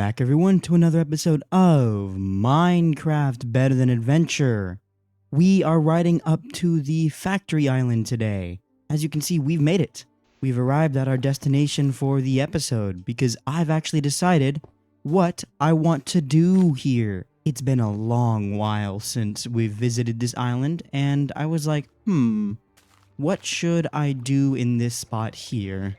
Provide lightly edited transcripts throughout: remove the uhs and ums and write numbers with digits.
back everyone to another episode of Minecraft Better Than Adventure. We are riding up to the factory island today. As you can see, we've made it. We've arrived at our destination for the episode because I've actually decided what I want to do here. It's been a long while since we've visited this island and I was like, what should I do in this spot here?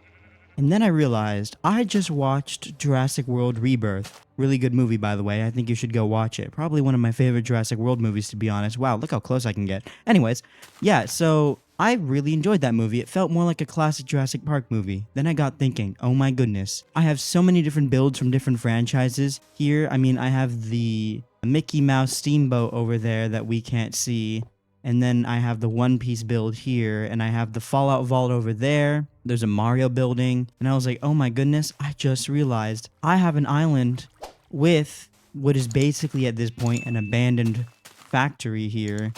And then I realized I just watched Jurassic World Rebirth. Really good movie, by the way. I think you should go watch it. Probably one of my favorite Jurassic World movies, to be honest. Wow, look how close I can get. Anyways, yeah, so I really enjoyed that movie. It felt more like a classic Jurassic Park movie. Then I got thinking, oh my goodness, I have so many different builds from different franchises here. I mean, I have the Mickey Mouse Steamboat over there that we can't see. And then I have the One Piece build here, and I have the Fallout Vault over there. There's a Mario building, and I was like, oh my goodness, I just realized I have an island with what is basically at this point an abandoned factory here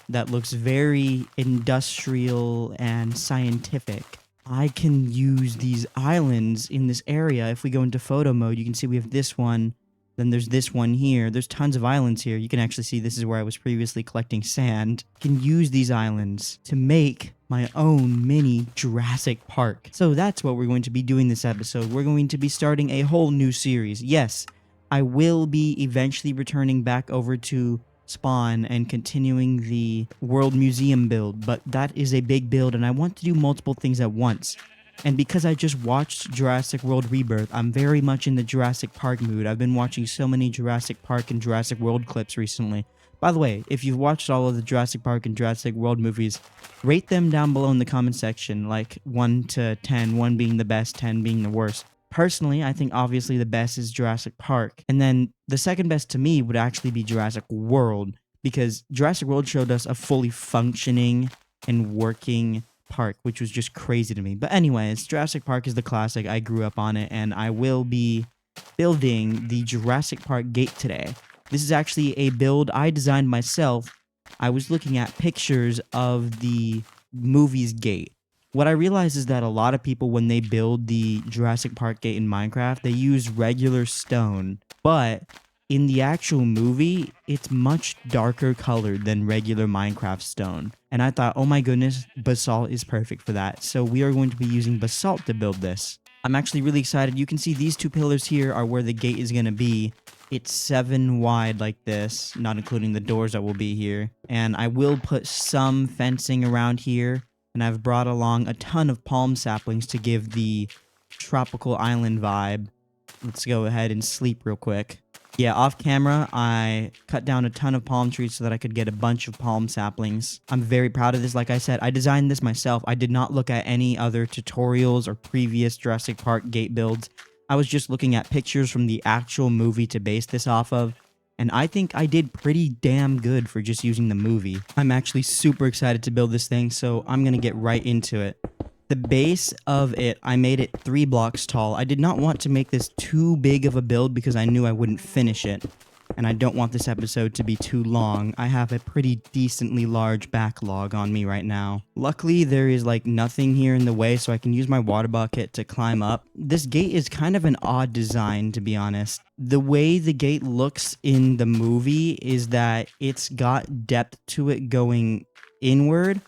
that looks very industrial and scientific. I can use these islands in this area. If we go into photo mode, you can see we have this one. Then there's this one here. There's tons of islands here. You can actually see this is where I was previously collecting sand. I can use these islands to make my own mini Jurassic Park. So that's what we're going to be doing this episode. We're going to be starting a whole new series. Yes, I will be eventually returning back over to Spawn and continuing the World Museum build, but that is a big build and I want to do multiple things at once. And because I just watched Jurassic World Rebirth, I'm very much in the Jurassic Park mood. I've been watching so many Jurassic Park and Jurassic World clips recently. By the way, if you've watched all of the Jurassic Park and Jurassic World movies, rate them down below in the comment section, like 1 to 10, 1 being the best, 10 being the worst. Personally, I think obviously the best is Jurassic Park. And then the second best to me would actually be Jurassic World, because Jurassic World showed us a fully functioning and working park, which was just crazy to me. But anyways, Jurassic Park is the classic. I grew up on it, and I will be building the Jurassic Park Gate today. This is actually a build I designed myself. I was looking at pictures of the movie's gate. What I realized is that a lot of people, when they build the Jurassic Park Gate in Minecraft, they use regular stone, but in the actual movie, it's much darker colored than regular Minecraft stone. And I thought, oh my goodness, basalt is perfect for that. So we are going to be using basalt to build this. I'm actually really excited. You can see these two pillars here are where the gate is going to be. It's 7 wide like this, not including the doors that will be here. And I will put some fencing around here. And I've brought along a ton of palm saplings to give the tropical island vibe. Let's go ahead and sleep real quick. Yeah, off camera, I cut down a ton of palm trees so that I could get a bunch of palm saplings. I'm very proud of this. Like I said, I designed this myself. I did not look at any other tutorials or previous Jurassic Park Gate builds. I was just looking at pictures from the actual movie to base this off of. And I think I did pretty damn good for just using the movie. I'm actually super excited to build this thing, so I'm going to get right into it. The base of it, I made it 3 blocks tall. I did not want to make this too big of a build because I knew I wouldn't finish it. And I don't want this episode to be too long. I have a pretty decently large backlog on me right now. Luckily, there is like nothing here in the way, so I can use my water bucket to climb up. This gate is kind of an odd design, to be honest. The way the gate looks in the movie is that it's got depth to it going inward,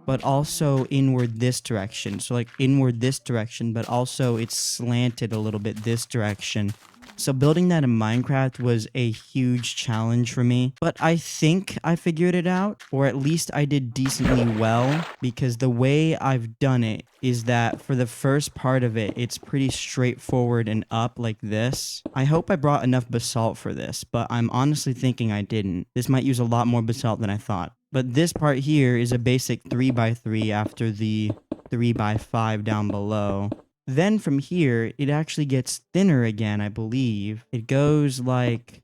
but also inward this direction. So like inward this direction, but also it's slanted a little bit this direction. So building that in Minecraft was a huge challenge for me, but I think I figured it out, or at least I did decently well, because the way I've done it is that for the first part of it, it's pretty straightforward and up like this. I hope I brought enough basalt for this, but I'm honestly thinking I didn't. This might use a lot more basalt than I thought. But this part here is a basic 3x3 after the 3x5 down below. Then from here, it actually gets thinner again, I believe. It goes like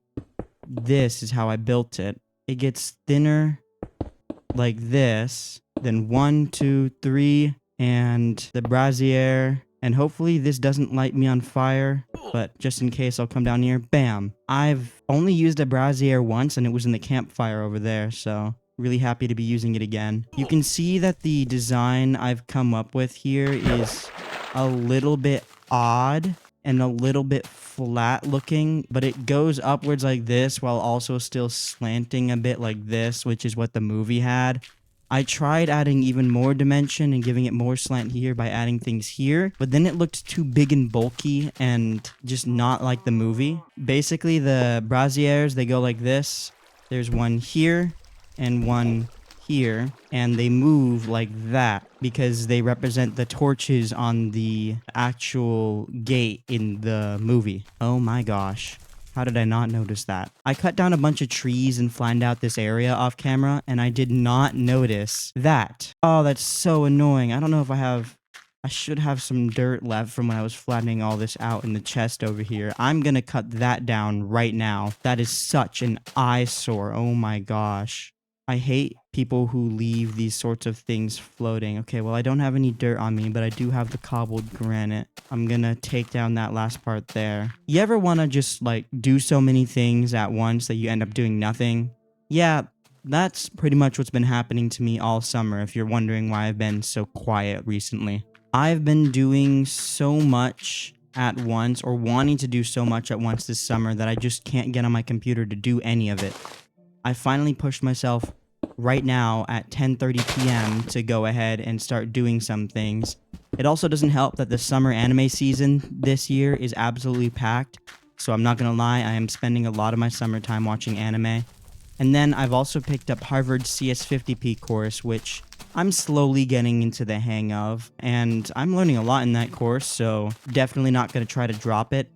this is how I built it. It gets thinner like this. Then 1, 2, 3, and the brazier. And hopefully this doesn't light me on fire, but just in case, I'll come down here. Bam! I've only used a brazier once, and it was in the campfire over there, so really happy to be using it again. You can see that the design I've come up with here is a little bit odd and a little bit flat looking, but it goes upwards like this while also still slanting a bit like this, which is what the movie had. I tried adding even more dimension and giving it more slant here by adding things here, but then it looked too big and bulky and just not like the movie. Basically, the braziers, they go like this. There's one here and one here, and they move like that because they represent the torches on the actual gate in the movie. Oh my gosh. How did I not notice that? I cut down a bunch of trees and flattened out this area off camera, and I did not notice that. Oh, that's so annoying. I don't know if I should have some dirt left from when I was flattening all this out in the chest over here. I'm gonna cut that down right now. That is such an eyesore. Oh my gosh. I hate people who leave these sorts of things floating. Okay, well, I don't have any dirt on me, but I do have the cobbled granite. I'm gonna take down that last part there. You ever want to just, like, do so many things at once that you end up doing nothing? Yeah, that's pretty much what's been happening to me all summer, if you're wondering why I've been so quiet recently. I've been doing so much at once, or wanting to do so much at once this summer, that I just can't get on my computer to do any of it. I finally pushed myself right now at 10:30 p.m. to go ahead and start doing some things. It also doesn't help that the summer anime season this year is absolutely packed, so I'm not gonna lie, I am spending a lot of my summertime watching anime. And then I've also picked up Harvard's CS50p course, which I'm slowly getting into the hang of, and I'm learning a lot in that course, so definitely not gonna try to drop it.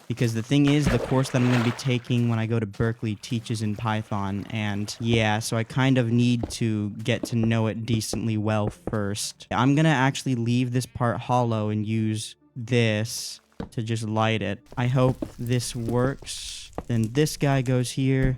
Because the thing is, the course that I'm going to be taking when I go to Berkeley teaches in Python, and yeah, so I kind of need to get to know it decently well first. I'm going to actually leave this part hollow and use this to just light it. I hope this works. Then this guy goes here.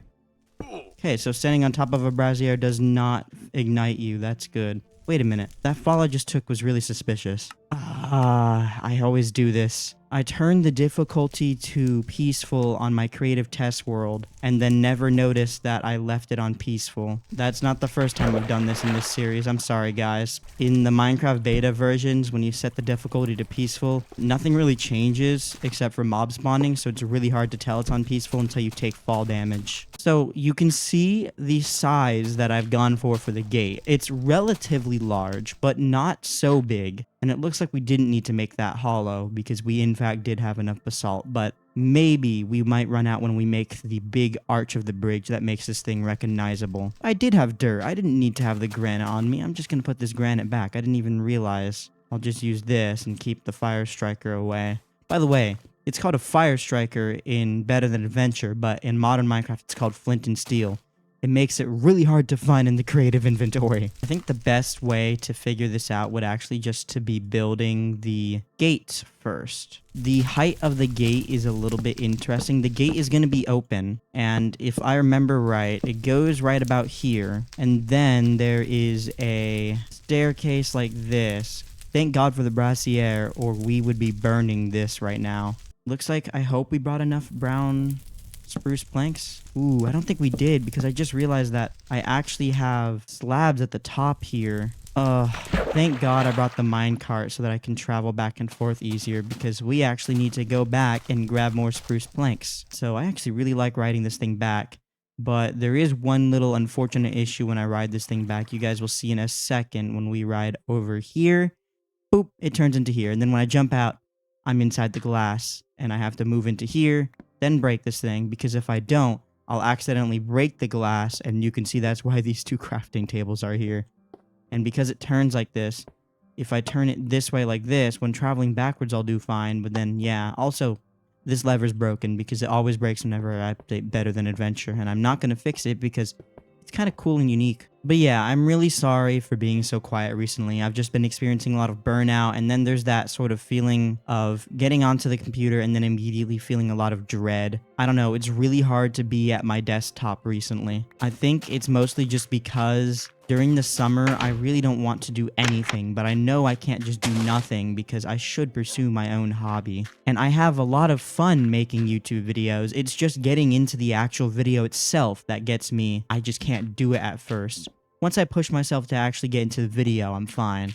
Okay, so standing on top of a brazier does not ignite you. That's good. Wait a minute. That fall I just took was really suspicious. I always do this. I turned the difficulty to peaceful on my creative test world, and then never noticed that I left it on peaceful. That's not the first time we've done this in this series. I'm sorry, guys. In the Minecraft beta versions, when you set the difficulty to peaceful, nothing really changes except for mob spawning, so it's really hard to tell it's on peaceful until you take fall damage. So you can see the size that I've gone for the gate. It's relatively large, but not so big. And it looks like we didn't need to make that hollow because we in fact did have enough basalt, but maybe we might run out when we make the big arch of the bridge that makes this thing recognizable. I did have dirt. I didn't need to have the granite on me. I'm just gonna put this granite back. I didn't even realize. I'll just use this and keep the fire striker away. By the way, it's called a fire striker in Better Than Adventure, but in modern Minecraft it's called flint and steel. It makes it really hard to find in the creative inventory. I think the best way to figure this out would actually just to be building the gate first. The height of the gate is a little bit interesting. The gate is going to be open, and if I remember right, it goes right about here, and then there is a staircase like this. Thank God for the brassiere, or we would be burning this right now. Looks like I hope we brought enough brown spruce planks. Ooh, I don't think we did because I just realized that I actually have slabs at the top here. Thank God I brought the minecart so that I can travel back and forth easier because we actually need to go back and grab more spruce planks. So I actually really like riding this thing back, but there is one little unfortunate issue when I ride this thing back. You guys will see in a second when we ride over here. Boop, it turns into here. And then when I jump out, I'm inside the glass and I have to move into here, then break this thing, because if I don't, I'll accidentally break the glass, and you can see that's why these two crafting tables are here. And because it turns like this, if I turn it this way like this, when traveling backwards I'll do fine, but then yeah, also this lever's broken because it always breaks whenever I update Better Than Adventure, and I'm not going to fix it because it's kind of cool and unique. But yeah, I'm really sorry for being so quiet recently. I've just been experiencing a lot of burnout, and then there's that sort of feeling of getting onto the computer and then immediately feeling a lot of dread. I don't know, it's really hard to be at my desktop recently. I think it's mostly just because during the summer, I really don't want to do anything, but I know I can't just do nothing because I should pursue my own hobby. And I have a lot of fun making YouTube videos. It's just getting into the actual video itself that gets me. I just can't do it at first. Once I push myself to actually get into the video, I'm fine.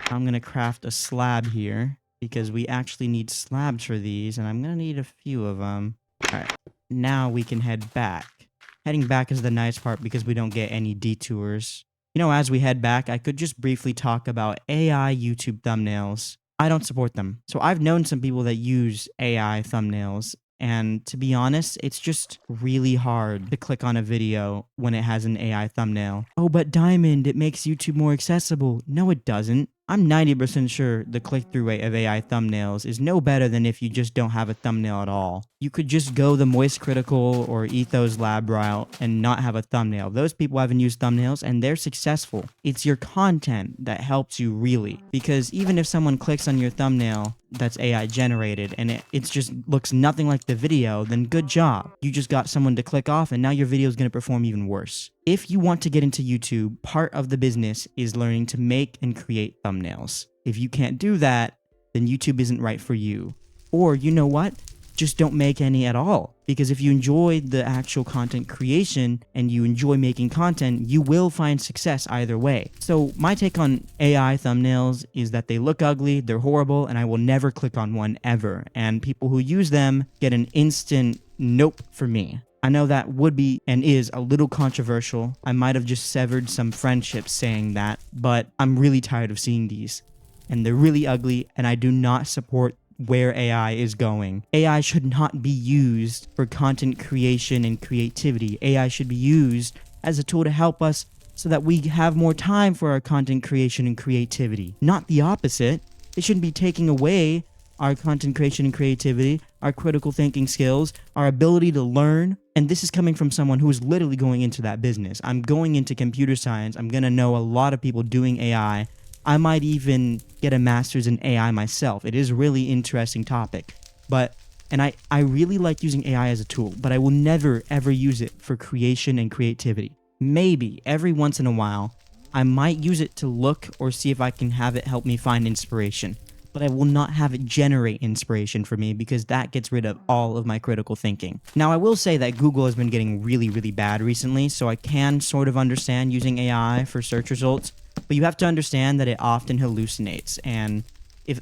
I'm gonna craft a slab here. because we actually need slabs for these, and I'm gonna need a few of them. Alright, now we can head back. Heading back is the nice part because we don't get any detours. You know, as we head back, I could just briefly talk about AI YouTube thumbnails. I don't support them. So I've known some people that use AI thumbnails, and to be honest, it's just really hard to click on a video when it has an AI thumbnail. Oh, but Diamond, it makes YouTube more accessible. No, it doesn't. I'm 90% sure the click-through rate of AI thumbnails is no better than if you just don't have a thumbnail at all. You could just go the Moist Critical or Ethos Lab route and not have a thumbnail. Those people haven't used thumbnails and they're successful. It's your content that helps you really. Because even if someone clicks on your thumbnail that's AI generated and it just looks nothing like the video, then good job. You just got someone to click off and now your video is going to perform even worse. If you want to get into YouTube, part of the business is learning to make and create thumbnails. If you can't do that, then YouTube isn't right for you. Or you know what? Just don't make any at all. Because if you enjoy the actual content creation and you enjoy making content, you will find success either way. So my take on AI thumbnails is that they look ugly, they're horrible, and I will never click on one ever. And people who use them get an instant nope for me. I know that would be and is a little controversial. I might have just severed some friendships saying that, but I'm really tired of seeing these. And they're really ugly, and I do not support where AI is going. AI should not be used for content creation and creativity. AI should be used as a tool to help us so that we have more time for our content creation and creativity. Not the opposite. It shouldn't be taking away our content creation and creativity, our critical thinking skills, our ability to learn. And this is coming from someone who is literally going into that business. I'm going into computer science. I'm going to know a lot of people doing AI. I might even get a master's in AI myself. It is a really interesting topic. And I really like using AI as a tool, but I will never ever use it for creation and creativity. Maybe every once in a while, I might use it to look or see if I can have it help me find inspiration. But I will not have it generate inspiration for me because that gets rid of all of my critical thinking. Now, I will say that Google has been getting really, really bad recently, so I can sort of understand using AI for search results, but you have to understand that it often hallucinates, and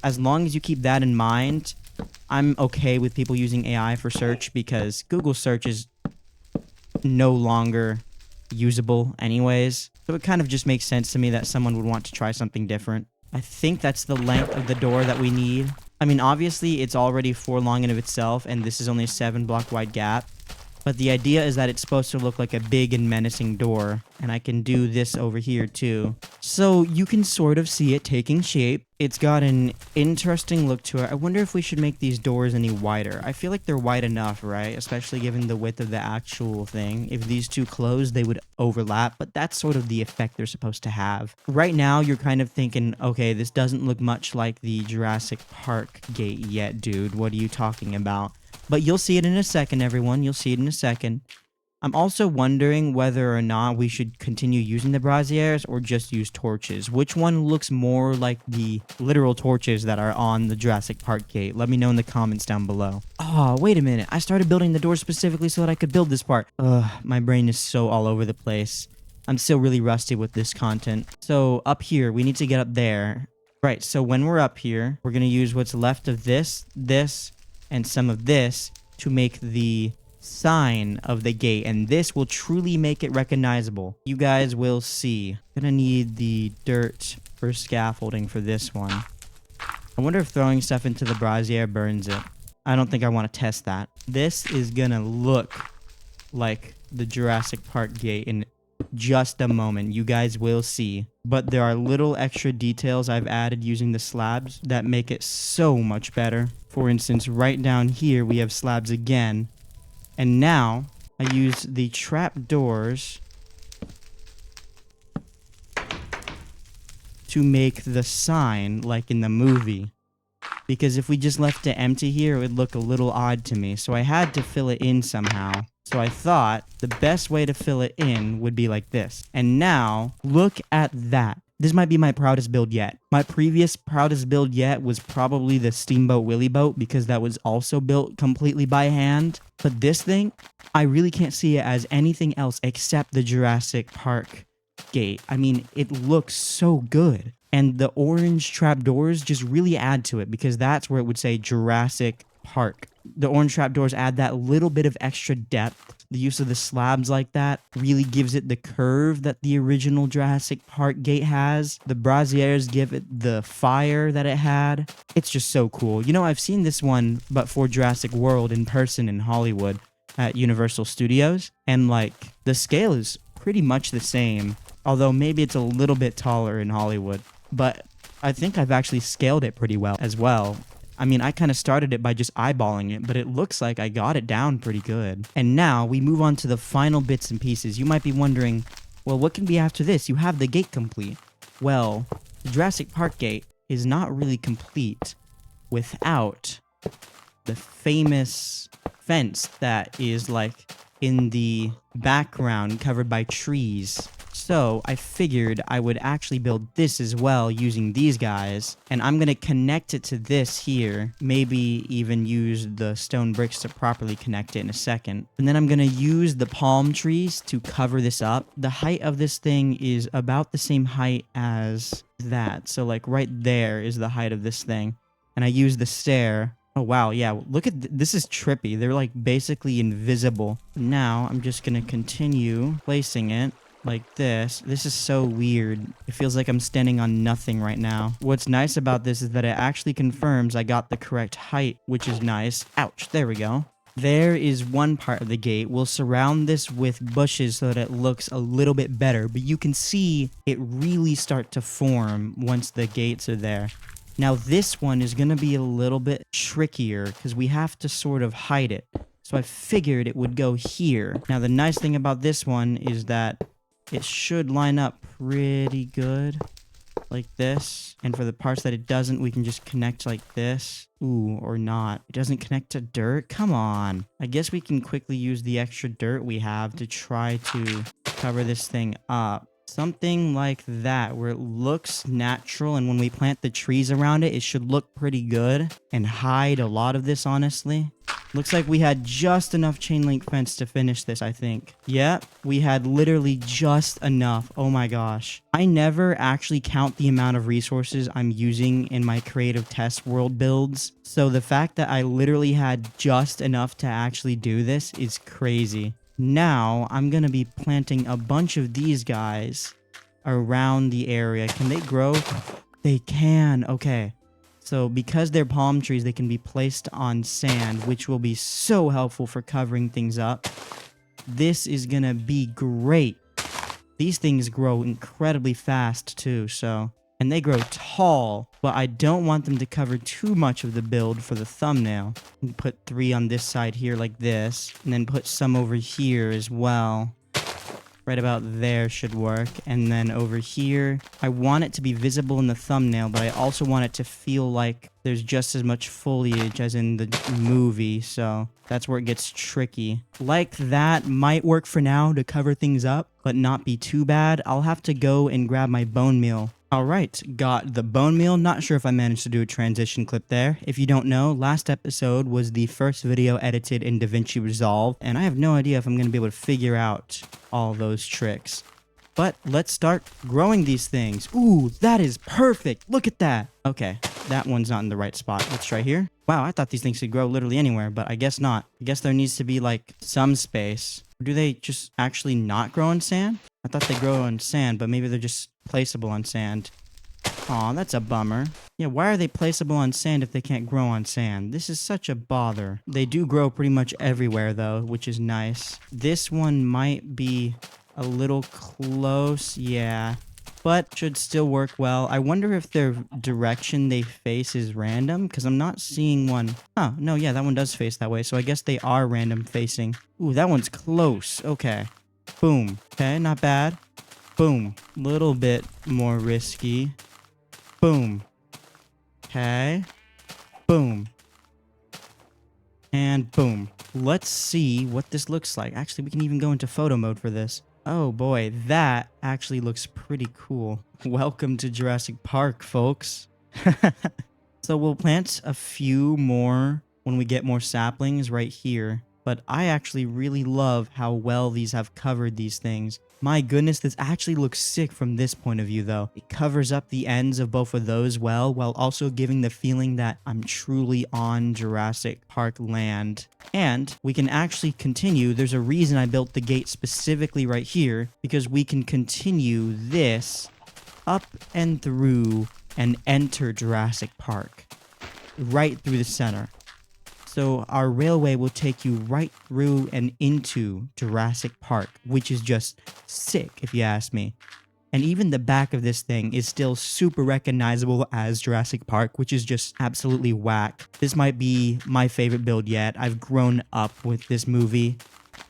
as long as you keep that in mind, I'm okay with people using AI for search because Google search is no longer usable anyways, so it kind of just makes sense to me that someone would want to try something different. I think that's the length of the door that we need. I mean, obviously, it's already 4 long in of itself, and this is only a 7 block wide gap. But the idea is that it's supposed to look like a big and menacing door, and I can do this over here too. So you can sort of see it taking shape. It's got an interesting look to it. I wonder if we should make these doors any wider. I feel like they're wide enough, right? Especially given the width of the actual thing. If these two closed, they would overlap, but that's sort of the effect they're supposed to have. Right now, you're kind of thinking, okay, this doesn't look much like the Jurassic Park Gate yet, dude. What are you talking about? But you'll see it in a second, everyone. You'll see it in a second. I'm also wondering whether or not we should continue using the braziers or just use torches. Which one looks more like the literal torches that are on the Jurassic Park Gate? Let me know in the comments down below. Oh, wait a minute. I started building the door specifically so that I could build this part. My brain is so all over the place. I'm still really rusty with this content. So up here, we need to get up there. Right, so when we're up here, we're going to use what's left of this, and some of this to make the sign of the gate, and this will truly make it recognizable. You guys will see. Gonna need the dirt for scaffolding for this one. I wonder if throwing stuff into the brazier burns it. I don't think I want to test that. This is gonna look like the Jurassic Park Gate in just a moment. You guys will see. But there are little extra details I've added using the slabs that make it so much better. For instance, right down here we have slabs again. And now I use the trap doors to make the sign like in the movie. Because if we just left it empty here, it would look a little odd to me. So I had to fill it in somehow. So I thought the best way to fill it in would be like this. And now, look at that. This might be my proudest build yet. My previous proudest build yet was probably the Steamboat Willy Boat because that was also built completely by hand. But this thing, I really can't see it as anything else except the Jurassic Park gate. I mean, it looks so good. And the orange trapdoors just really add to it because that's where it would say Jurassic Park. The orange trapdoors add that little bit of extra depth. The use of the slabs like that really gives it the curve that the original Jurassic Park gate has. The braziers give it the fire that it had. It's just so cool. You know, I've seen this one, but for Jurassic World in person in Hollywood at Universal Studios. And like, the scale is pretty much the same. Although maybe it's a little bit taller in Hollywood. But I think I've actually scaled it pretty well as well. I mean, I kind of started it by just eyeballing it, but it looks like I got it down pretty good. And now we move on to the final bits and pieces. You might be wondering, well, what can be after this? You have the gate complete. Well, the Jurassic Park gate is not really complete without the famous fence that is like in the background covered by trees. So I figured I would actually build this as well using these guys, and I'm gonna connect it to this here, maybe even use the stone bricks to properly connect it in a second. And then I'm gonna use the palm trees to cover this up. The height of this thing is about the same height as that. So like right there is the height of this thing. And I use the stair. Oh wow, yeah, look at this is trippy. They're like basically invisible. Now I'm just gonna continue placing it like this. This is so weird. It feels like I'm standing on nothing right now. What's nice about this is that it actually confirms I got the correct height, which is nice. Ouch, there we go. There is one part of the gate. We'll surround this with bushes so that it looks a little bit better, but you can see it really start to form once the gates are there. Now this one is going to be a little bit trickier because we have to sort of hide it. So I figured it would go here. Now the nice thing about this one is that it should line up pretty good, like this. And for the parts that it doesn't, we can just connect like this. Ooh, or not. It doesn't connect to dirt? Come on. I guess we can quickly use the extra dirt we have to try to cover this thing up. Something like that, where it looks natural, and when we plant the trees around it, it should look pretty good and hide a lot of this, honestly. Looks like we had just enough chain link fence to finish this, I think. Yep, we had literally just enough. Oh my gosh. I never actually count the amount of resources I'm using in my creative test world builds. So the fact that I literally had just enough to actually do this is crazy. Now, I'm going to be planting a bunch of these guys around the area. Can they grow? They can. Okay. So because they're palm trees, they can be placed on sand, which will be so helpful for covering things up. This is going to be great. These things grow incredibly fast too, so... And they grow tall, but I don't want them to cover too much of the build for the thumbnail. Put 3 on this side here like this, and then put some over here as well. Right about there should work. And then over here, I want it to be visible in the thumbnail, but I also want it to feel like there's just as much foliage as in the movie, so that's where it gets tricky. Like that might work for now to cover things up, but not be too bad. I'll have to go and grab my bone meal. Alright, got the bone meal. Not sure if I managed to do a transition clip there. If you don't know, last episode was the first video edited in DaVinci Resolve, and I have no idea if I'm going to be able to figure out all those tricks. But let's start growing these things. Ooh, that is perfect. Look at that. Okay, that one's not in the right spot. Let's try here. Wow, I thought these things could grow literally anywhere, but I guess not. I guess there needs to be like some space. Or do they just actually not grow in sand? I thought they grow on sand, but maybe they're just placeable on sand. Aw, that's a bummer. Yeah, why are they placeable on sand if they can't grow on sand? This is such a bother. They do grow pretty much everywhere though, which is nice. This one might be a little close, yeah, but should still work well. I wonder if their direction they face is random, because I'm not seeing one. Huh, no, yeah, that one does face that way, so I guess they are random facing. Ooh, that one's close. Okay. Boom. Okay, not bad. Boom. Little bit more risky. Boom. Okay. Boom. And boom. Let's see what this looks like. Actually, we can even go into photo mode for this. Oh boy, that actually looks pretty cool. Welcome to Jurassic Park, folks. So we'll plant a few more when we get more saplings right here. but I actually really love how well these have covered these things. My goodness, this actually looks sick from this point of view though. It covers up the ends of both of those well, while also giving the feeling that I'm truly on Jurassic Park land. And we can actually continue. There's a reason I built the gate specifically right here, because we can continue this up and through and enter Jurassic Park right through the center. So our railway will take you right through and into Jurassic Park, which is just sick if you ask me. And even the back of this thing is still super recognizable as Jurassic Park, which is just absolutely whack. This might be my favorite build yet. I've grown up with this movie,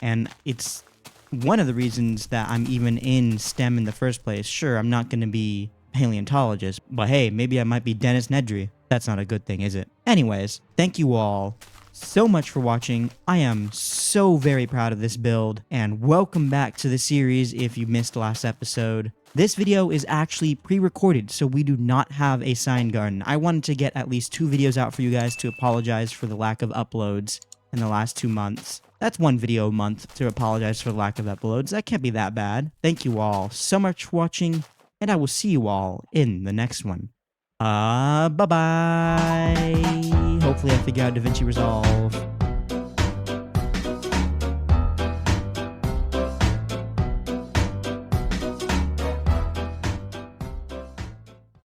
and it's one of the reasons that I'm even in STEM in the first place. Sure, I'm not going to be a paleontologist, but hey, maybe I might be Dennis Nedry. That's not a good thing, is it? Anyways, thank you all so much for watching. I am so very proud of this build, and welcome back to the series if you missed last episode. This video is actually pre-recorded, so we do not have a sign garden. I wanted to get at least 2 videos out for you guys to apologize for the lack of uploads in the last 2 months. That's 1 video a month to apologize for the lack of uploads. That can't be that bad. Thank you all so much for watching, and I will see you all in the next one. Bye-bye. Hopefully I figure out DaVinci Resolve.